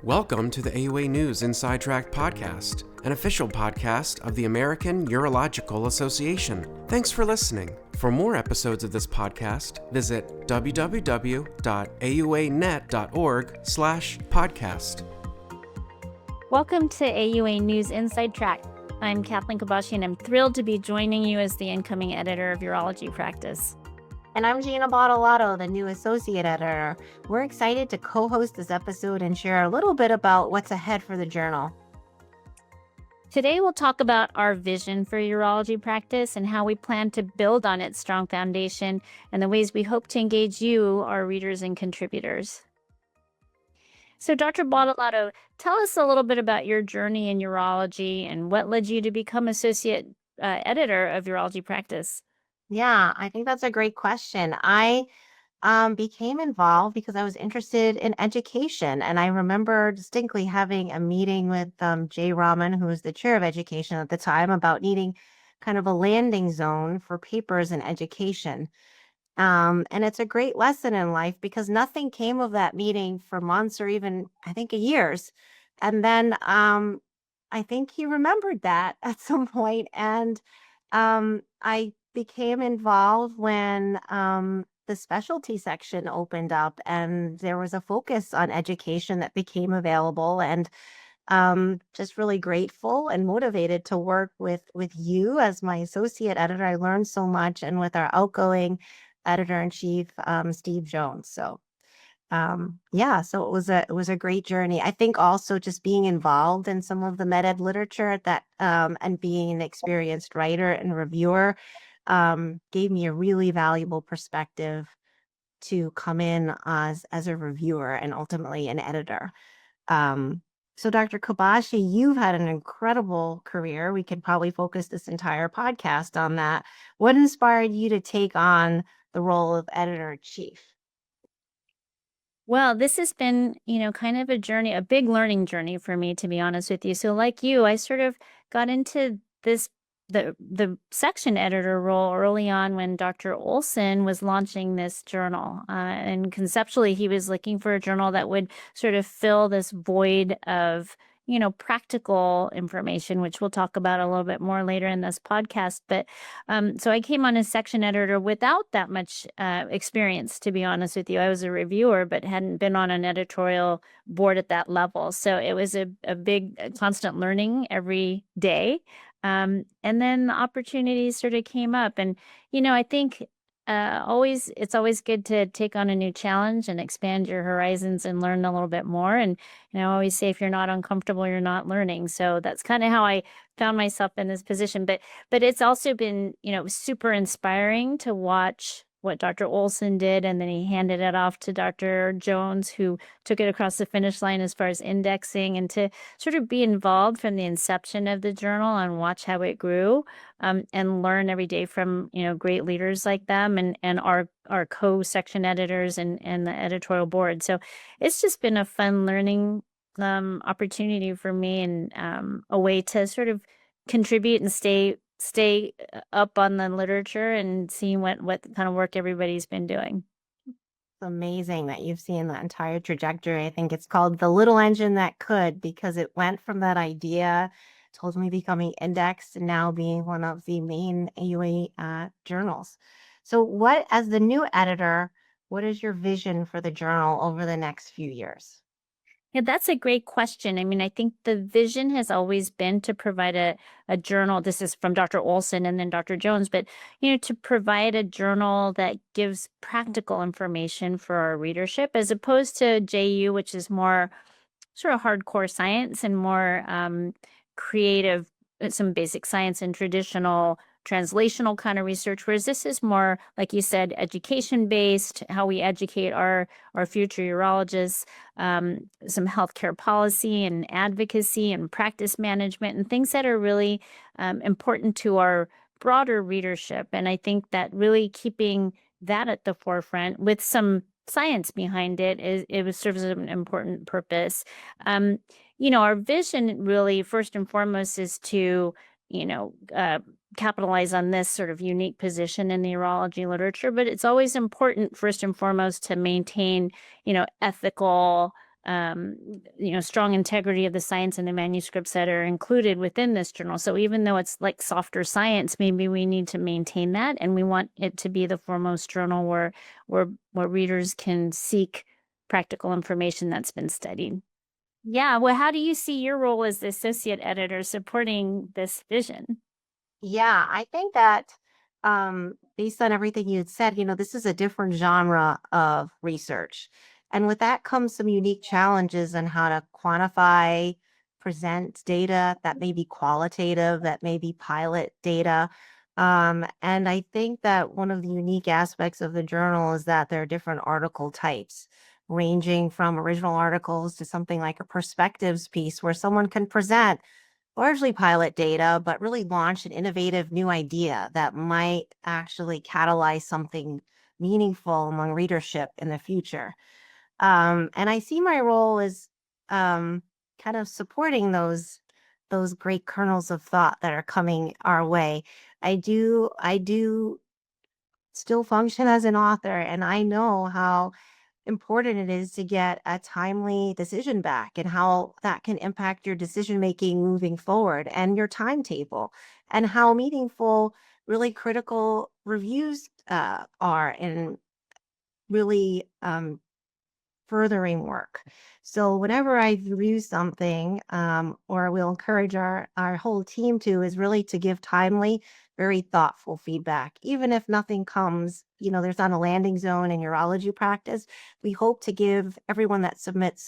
Welcome to the AUANews Inside Tract podcast, an official podcast of the American Urological Association. Thanks for listening. For more episodes of this podcast, visit www.auanet.org/podcast. Welcome to AUANews Inside Tract. I'm Kathleen Kobashi, and I'm thrilled to be joining you as the incoming editor of Urology Practice. And I'm Gina Badalato, the new associate editor. We're excited to co-host this episode and share a little bit about what's ahead for the journal. Today, we'll talk about our vision for Urology Practice and how we plan to build on its strong foundation and the ways we hope to engage you, our readers and contributors. So, Dr. Badalato, tell us a little bit about your journey in urology and what led you to become associate editor of Urology Practice. Yeah, I think that's a great question. I became involved because I was interested in education. And I remember distinctly having a meeting with Jay Rahman, who was the chair of education at the time, about needing kind of a landing zone for papers in education. And it's a great lesson in life because nothing came of that meeting for months or even, I think, years. And then I think he remembered that at some point. And I became involved when the specialty section opened up and there was a focus on education that became available, and just really grateful and motivated to work with you as my associate editor. I learned so much, and with our outgoing editor-in-chief, Steve Jones. So so it was a great journey. I think also just being involved in some of the med ed literature at that and being an experienced writer and reviewer gave me a really valuable perspective to come in as a reviewer and ultimately an editor. So Dr. Kobashi, you've had an incredible career. We could probably focus this entire podcast on that. What inspired you to take on the role of editor-in-chief? Well, this has been, kind of a journey, a big learning journey for me, to be honest with you. So like you, I sort of got into the section editor role early on when Dr. Olson was launching this journal. And conceptually, he was looking for a journal that would sort of fill this void of, practical information, which we'll talk about a little bit more later in this podcast. But so I came on as section editor without that much experience, to be honest with you. I was a reviewer, but hadn't been on an editorial board at that level. So it was a big constant learning every day. And then the opportunities sort of came up, and I think it's always good to take on a new challenge and expand your horizons and learn a little bit more. And I always say, if you're not uncomfortable, you're not learning. So that's kind of how I found myself in this position. But it's also been super inspiring to watch what Dr. Olson did, and then he handed it off to Dr. Jones, who took it across the finish line as far as indexing, and to sort of be involved from the inception of the journal and watch how it grew, and learn every day from great leaders like them and our co-section editors and the editorial board. So it's just been a fun learning opportunity for me, and a way to sort of contribute and stay up on the literature and seeing what kind of work everybody's been doing. It's amazing that you've seen that entire trajectory. I think it's called the little engine that could, because it went from that idea to ultimately becoming indexed and now being one of the main AUA journals. So as the new editor, what is your vision for the journal over the next few years? Yeah, that's a great question. I mean, I think the vision has always been to provide a journal. This is from Dr. Olson and then Dr. Jones, but, to provide a journal that gives practical information for our readership, as opposed to JU, which is more sort of hardcore science and more creative, some basic science and traditional translational kind of research, whereas this is more, like you said, education-based, how we educate our future urologists, some healthcare policy and advocacy and practice management, and things that are really important to our broader readership. And I think that really keeping that at the forefront with some science behind it serves an important purpose. Our vision really, first and foremost, is to capitalize on this sort of unique position in the urology literature, but it's always important, first and foremost, to maintain, ethical strong integrity of the science and the manuscripts that are included within this journal. So even though it's like softer science, maybe we need to maintain that, and we want it to be the foremost journal where readers can seek practical information that's been studied. Yeah, well, how do you see your role as the associate editor supporting this vision? Yeah, I think that based on everything you had said, this is a different genre of research. And with that comes some unique challenges on how to quantify, present data that may be qualitative, that may be pilot data. And I think that one of the unique aspects of the journal is that there are different article types, ranging from original articles to something like a perspectives piece where someone can present largely pilot data, but really launch an innovative new idea that might actually catalyze something meaningful among readership in the future. And I see my role as kind of supporting those great kernels of thought that are coming our way. I do still function as an author, and I know how important it is to get a timely decision back and how that can impact your decision making moving forward and your timetable, and how meaningful really critical reviews are in really furthering work. So whenever I review something, or we'll encourage our whole team to, is really to give timely, very thoughtful feedback. Even if nothing comes, there's not a landing zone in urology practice, we hope to give everyone that submits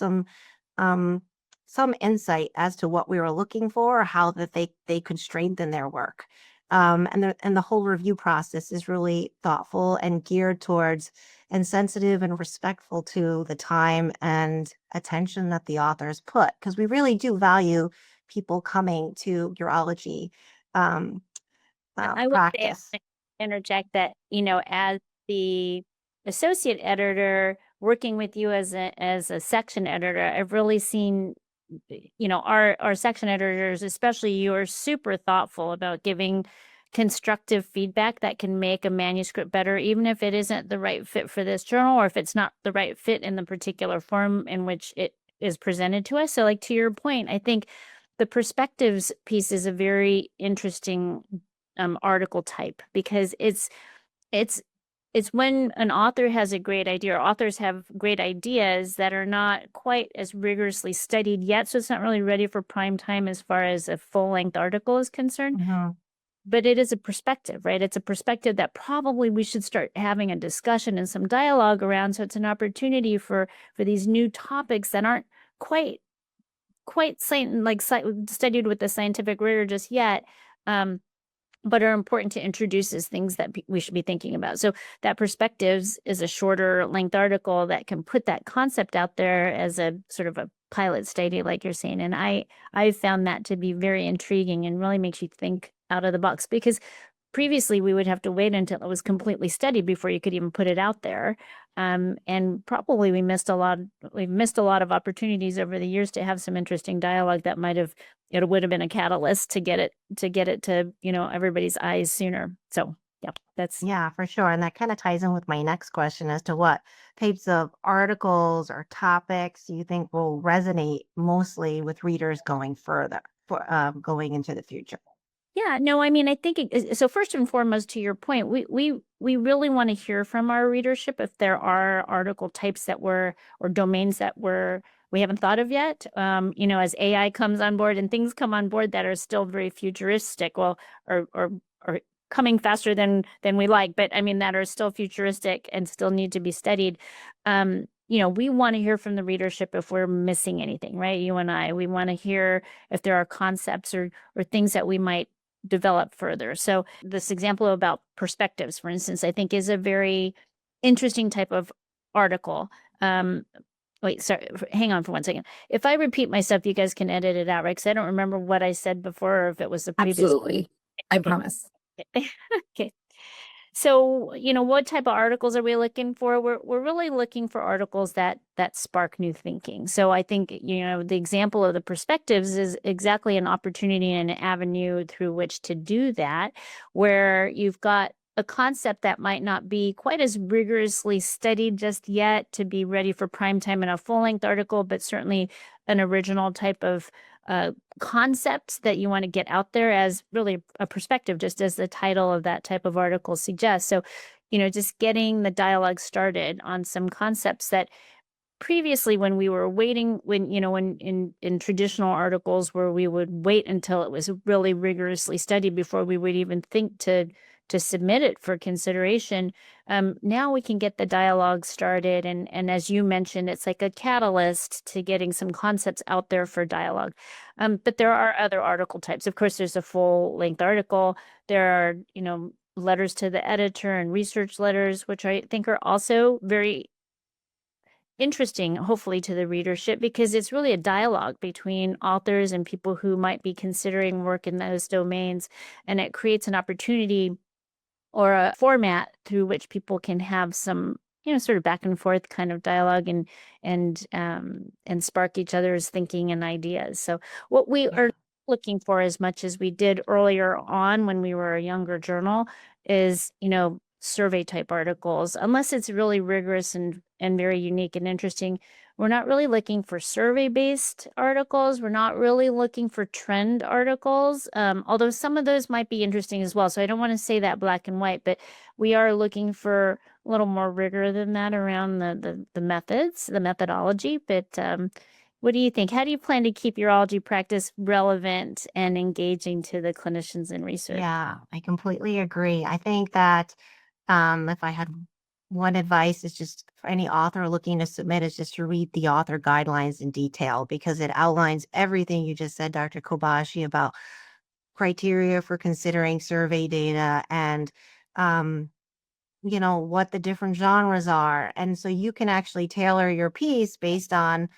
um, some insight as to what we were looking for, or how that they could strengthen their work. And the whole review process is really thoughtful and geared towards and sensitive and respectful to the time and attention that the authors put, because we really do value people coming to urology I would say, practice. interject that, as the associate editor working with you as a section editor, I've really seen, our section editors, especially you, are super thoughtful about giving constructive feedback that can make a manuscript better, even if it isn't the right fit for this journal, or if it's not the right fit in the particular form in which it is presented to us. So, like, to your point, I think the perspectives piece is a very interesting article type, because it's when an author has a great idea, or authors have great ideas that are not quite as rigorously studied yet, so it's not really ready for prime time as far as a full-length article is concerned. Mhm. But it is a perspective, right? It's a perspective that probably we should start having a discussion and some dialogue around, so it's an opportunity for these new topics that aren't quite studied with the scientific rigor just yet, but are important to introduce as things that we should be thinking about. So that Perspectives is a shorter length article that can put that concept out there as a sort of a pilot study, like you're saying. And I found that to be very intriguing and really makes you think out of the box, because previously we would have to wait until it was completely studied before you could even put it out there. And probably we've missed a lot of opportunities over the years to have some interesting dialogue that it would have been a catalyst to get it to, everybody's eyes sooner. So yeah, that's. Yeah, for sure. And that kind of ties in with my next question as to what types of articles or topics you think will resonate mostly with readers going further, going into the future. Yeah, no, I mean, I think so. First and foremost, to your point, we really want to hear from our readership if there are article types or domains that we haven't thought of yet. As AI comes on board and things come on board that are still very futuristic, well, or coming faster than we like, but I mean that are still futuristic and still need to be studied. We want to hear from the readership if we're missing anything, right? You and I, we want to hear if there are concepts or things that we might develop further. So this example about perspectives, for instance, I think is a very interesting type of article. Wait, sorry, hang on for 1 second. If I repeat myself, you guys can edit it out, right? Because I don't remember what I said before, or if it was the previous. Absolutely. I promise. Okay. So, what type of articles are we looking for? We're really looking for articles that spark new thinking. So I think, the example of the perspectives is exactly an opportunity and an avenue through which to do that, where you've got a concept that might not be quite as rigorously studied just yet to be ready for prime time in a full-length article, but certainly an original type of concept that you want to get out there as really a perspective, just as the title of that type of article suggests. So, just getting the dialogue started on some concepts that previously, when we were waiting, when in traditional articles where we would wait until it was really rigorously studied before we would even think to submit it for consideration, now we can get the dialogue started, and as you mentioned, it's like a catalyst to getting some concepts out there for dialogue. But there are other article types. Of course, there's a full-length article. There are, letters to the editor and research letters, which I think are also very interesting, hopefully, to the readership, because it's really a dialogue between authors and people who might be considering work in those domains, and it creates an opportunity or a format through which people can have some, sort of back and forth kind of dialogue and spark each other's thinking and ideas. So what we Yeah. are looking for, as much as we did earlier on when we were a younger journal, is, survey type articles, unless it's really rigorous and very unique and interesting. We're not really looking for survey based articles. We're not really looking for trend articles, although some of those might be interesting as well. So I don't want to say that black and white, but we are looking for a little more rigor than that around the methods, the methodology. But what do you think? How do you plan to keep urology practice relevant and engaging to the clinicians in research? Yeah, I completely agree. I think that if I had one advice, is just for any author looking to submit, is just to read the author guidelines in detail, because it outlines everything you just said, Dr. Kobashi, about criteria for considering survey data and what the different genres are. And so you can actually tailor your piece based on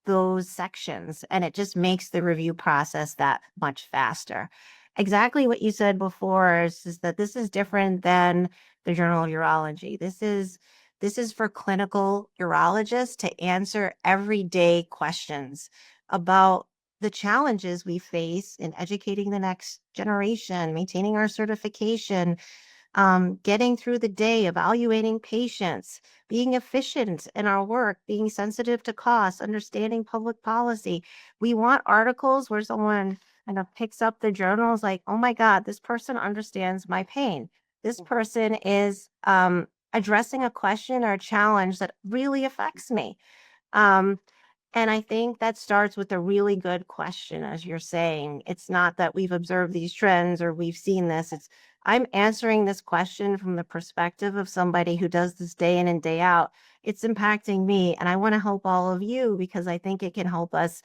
those sections, and it just makes the review process that much faster. Exactly what you said before is that this is different than the Journal of Urology. This is for clinical urologists to answer everyday questions about the challenges we face in educating the next generation, maintaining our certification, getting through the day, evaluating patients, being efficient in our work, being sensitive to costs, understanding public policy. We want articles where someone kind of picks up the journals like, oh my God, this person understands my pain. This person is addressing a question or a challenge that really affects me. Um, and I think that starts with a really good question, as you're saying. It's not that we've observed these trends or we've seen this. It's, I'm answering this question from the perspective of somebody who does this day in and day out. It's impacting me, and I want to help all of you because I think it can help us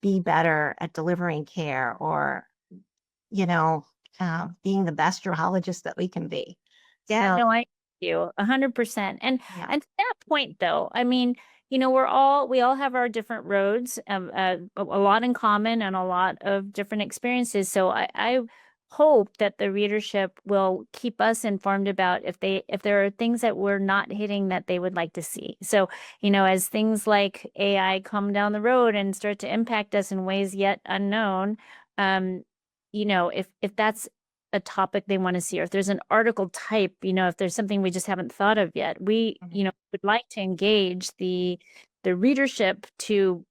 be better at delivering care, or, you know, being the best urologist that we can be. Yeah, So, no, I you 100%. yeah. And to that point, though, I mean, we all have our different roads, a lot in common and a lot of different experiences. So I hope that the readership will keep us informed about if there are things that we're not hitting that they would like to see. So, as things like AI come down the road and start to impact us in ways yet unknown, if that's a topic they want to see, or if there's an article type, if there's something we just haven't thought of yet, we, would like to engage the readership to,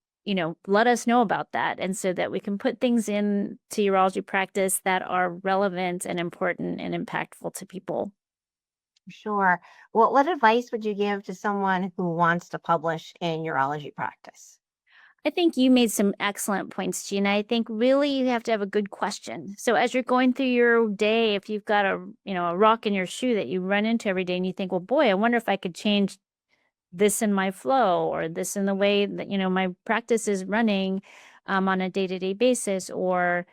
let us know about that. And so that we can put things in to urology practice that are relevant and important and impactful to people. Sure. Well, what advice would you give to someone who wants to publish in urology practice? I think you made some excellent points, Gina. I think really you have to have a good question. So as you're going through your day, if you've got a rock in your shoe that you run into every day and you think, well, boy, I wonder if I could change this in my flow, or this in the way that, my practice is running on a day-to-day basis, or,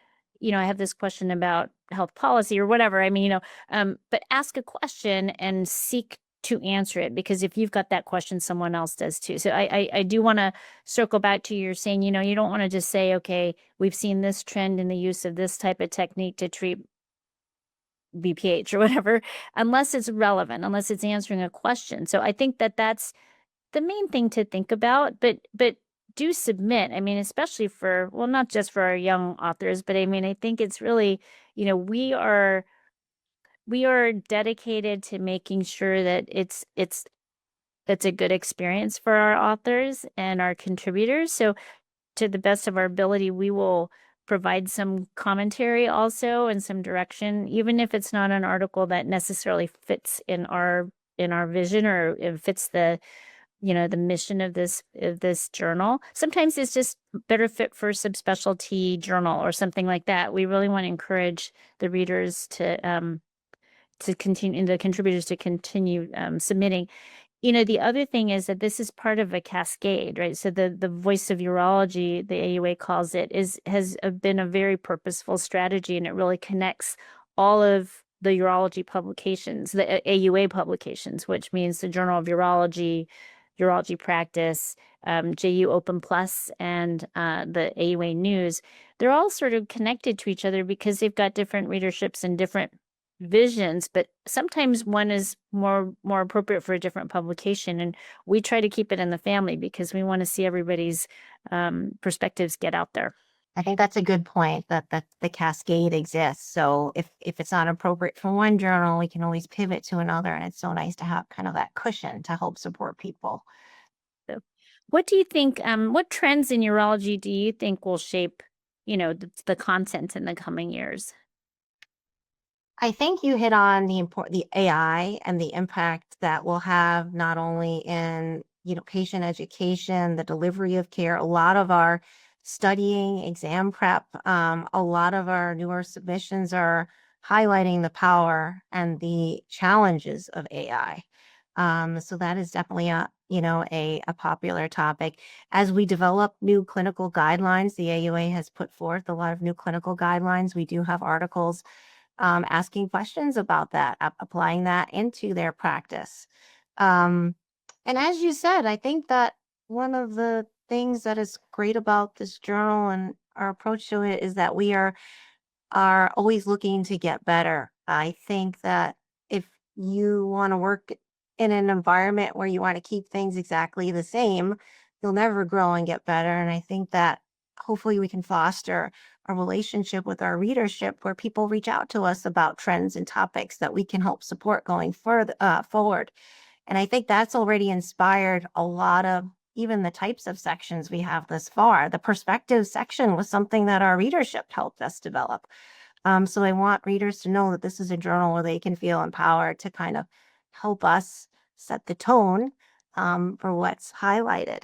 I have this question about health policy or whatever. I mean, but ask a question and seek to answer it, because if you've got that question, someone else does too. So I do want to circle back to your saying, you don't want to just say, okay, we've seen this trend in the use of this type of technique to treat BPH or whatever, unless it's relevant, unless it's answering a question. So I think that that's the main thing to think about, but do submit. I mean, especially for, well, not just for our young authors, but I mean, I think it's really, we are we are dedicated to making sure that it's a good experience for our authors and our contributors. So to the best of our ability, we will provide some commentary also and some direction, even if it's not an article that necessarily fits in our vision or it fits the mission of this journal. Sometimes it's just better fit for subspecialty journal or something like that. We really want to encourage the readers to continue, and the contributors to continue submitting. The other thing is that this is part of a cascade, right? So the Voice of Urology, the AUA calls it, has been a very purposeful strategy, and it really connects all of the urology publications, the AUA publications, which means the Journal of Urology, Urology Practice, JU Open Plus, and the AUA News. They're all sort of connected to each other because they've got different readerships and different visions, but sometimes one is more appropriate for a different publication, and we try to keep it in the family because we want to see everybody's perspectives get out there. I think that's a good point, that the cascade exists. So if it's not appropriate for one journal, we can always pivot to another, and it's so nice to have kind of that cushion to help support people. So what do you think, what trends in urology do you think will shape, the content in the coming years? I think you hit on the AI and the impact that will have not only in, patient education, the delivery of care, a lot of our studying, exam prep, a lot of our newer submissions are highlighting the power and the challenges of AI. So that is definitely a popular topic. As we develop new clinical guidelines, the AUA has put forth a lot of new clinical guidelines. We do have articles asking questions about that, applying that into their practice. And as you said, I think that one of the things that is great about this journal and our approach to it is that we are always looking to get better. I think that if you want to work in an environment where you want to keep things exactly the same, you'll never grow and get better. And I think that hopefully we can foster a relationship with our readership where people reach out to us about trends and topics that we can help support going forward. And I think that's already inspired a lot of even the types of sections we have thus far. The perspective section was something that our readership helped us develop. So I want readers to know that this is a journal where they can feel empowered to kind of help us set the tone for what's highlighted.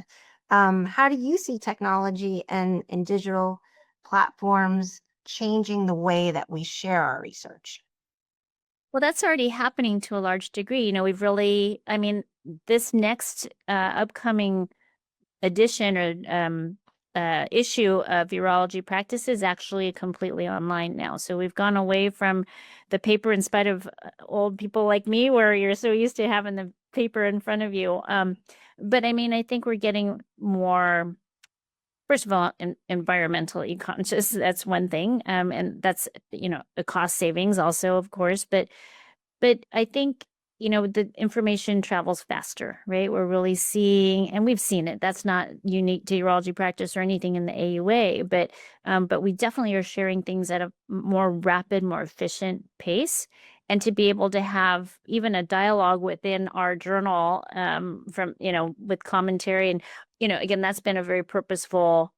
How do you see technology and digital platforms changing the way that we share our research? Well, that's already happening to a large degree. We've really, this next upcoming edition or issue of Urology Practice is actually completely online now. So we've gone away from the paper, in spite of old people like me, where you're so used to having the paper in front of you. But I think we're getting more, first of all, environmentally conscious. That's one thing. And that's, a cost savings also, of course. But I think, the information travels faster, right? We're really seeing, and we've seen it. That's not unique to Urology Practice or anything in the AUA, but we definitely are sharing things at a more rapid, more efficient pace. And to be able to have even a dialogue within our journal from, with commentary. And, again, that's been a very purposeful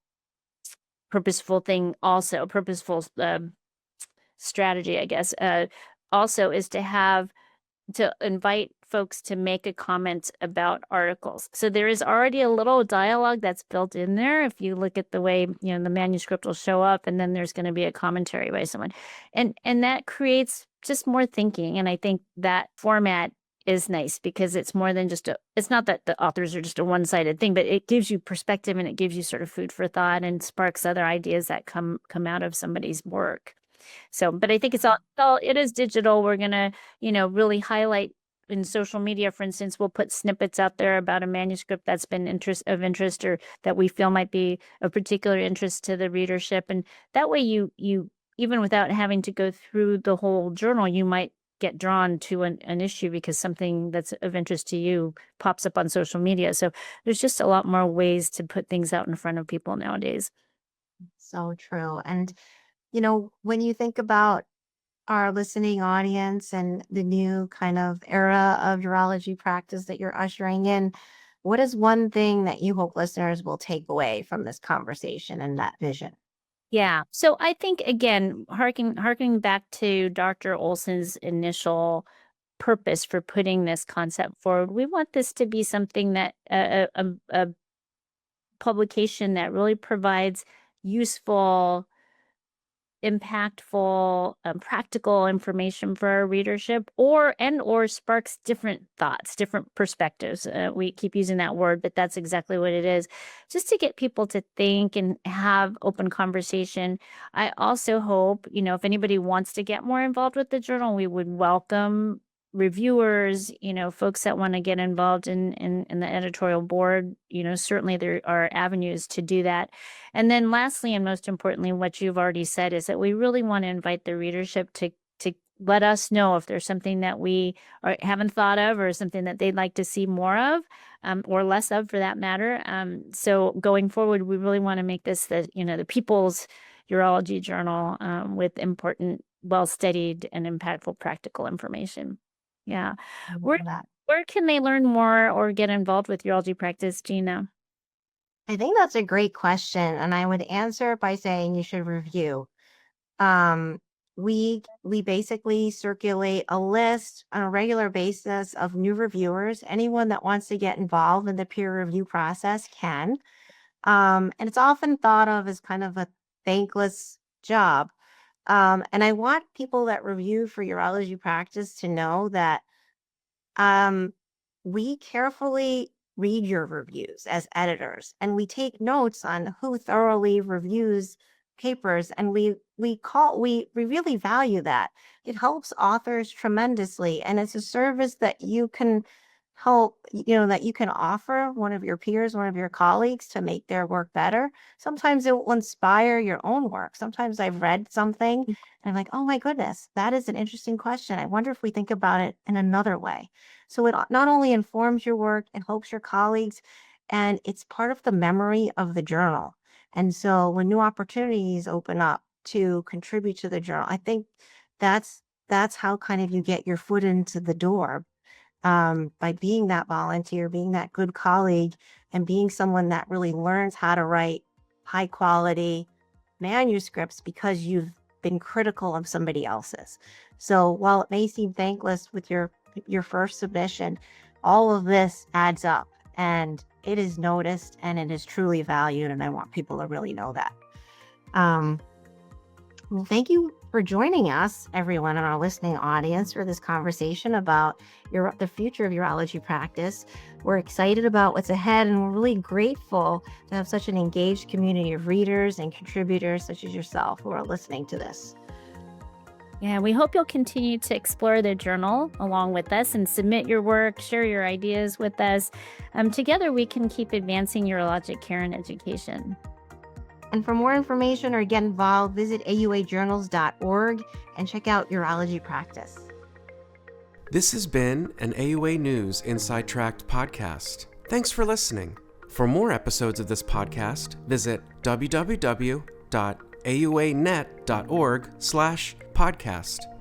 thing also, purposeful strategy, I guess, also is to invite folks to make a comment about articles. So there is already a little dialogue that's built in there. If you look at the way, the manuscript will show up, and then there's going to be a commentary by someone. And that creates just more thinking. And I think that format is nice because it's more than just it's not that the authors are just a one-sided thing, but it gives you perspective and it gives you sort of food for thought and sparks other ideas that come out of somebody's work. So, but I think it is digital. We're going to, really highlight in social media, for instance, we'll put snippets out there about a manuscript that's been of interest or that we feel might be of particular interest to the readership. And that way you even without having to go through the whole journal, you might get drawn to an issue because something that's of interest to you pops up on social media. So there's just a lot more ways to put things out in front of people nowadays. So true. And when you think about our listening audience and the new kind of era of urology practice that you're ushering in, what is one thing that you hope listeners will take away from this conversation and that vision? Yeah. So I think, again, harkening back to Dr. Olson's initial purpose for putting this concept forward, we want this to be something that a publication that really provides useful, impactful, practical information for our readership, or sparks different thoughts, different perspectives. We keep using that word, but that's exactly what it is, just to get people to think and have open conversation. I also hope, if anybody wants to get more involved with the journal, we would welcome reviewers, folks that want to get involved in the editorial board. Certainly there are avenues to do that. And then lastly, and most importantly, what you've already said is that we really want to invite the readership to let us know if there's something that we haven't thought of, or something that they'd like to see more of, or less of, for that matter. So going forward, we really want to make this the people's urology journal, with important, well-studied, and impactful practical information. Yeah. I love Where that. where can they learn more or get involved with urology practice, Gina? I think that's a great question, and I would answer it by saying you should review. Um, we basically circulate a list on a regular basis of new reviewers. Anyone that wants to get involved in the peer review process can. And it's often thought of as kind of a thankless job. And I want people that review for urology practice to know that we carefully read your reviews as editors, and we take notes on who thoroughly reviews papers, and we really value that. It helps authors tremendously, and it's a service that you can that you can offer one of your peers, one of your colleagues, to make their work better. Sometimes it will inspire your own work. Sometimes I've read something and I'm like, oh my goodness, that is an interesting question. I wonder if we think about it in another way. So it not only informs your work, it helps your colleagues, and it's part of the memory of the journal. And so when new opportunities open up to contribute to the journal, I think that's how kind of you get your foot into the door, by being that volunteer, being that good colleague, and being someone that really learns how to write high quality manuscripts because you've been critical of somebody else's. So while it may seem thankless with your first submission, all of this adds up, and it is noticed, and it is truly valued, and I want people to really know that. Well, thank you for joining us, everyone in our listening audience, for this conversation about the future of urology practice. We're excited about what's ahead, and we're really grateful to have such an engaged community of readers and contributors such as yourself who are listening to this. Yeah, we hope you'll continue to explore the journal along with us and submit your work, share your ideas with us. Together, we can keep advancing urologic care and education. And for more information or get involved, visit AUAjournals.org and check out Urology Practice. This has been an AUANews Inside Tract podcast. Thanks for listening. For more episodes of this podcast, visit www.auanet.org/podcast.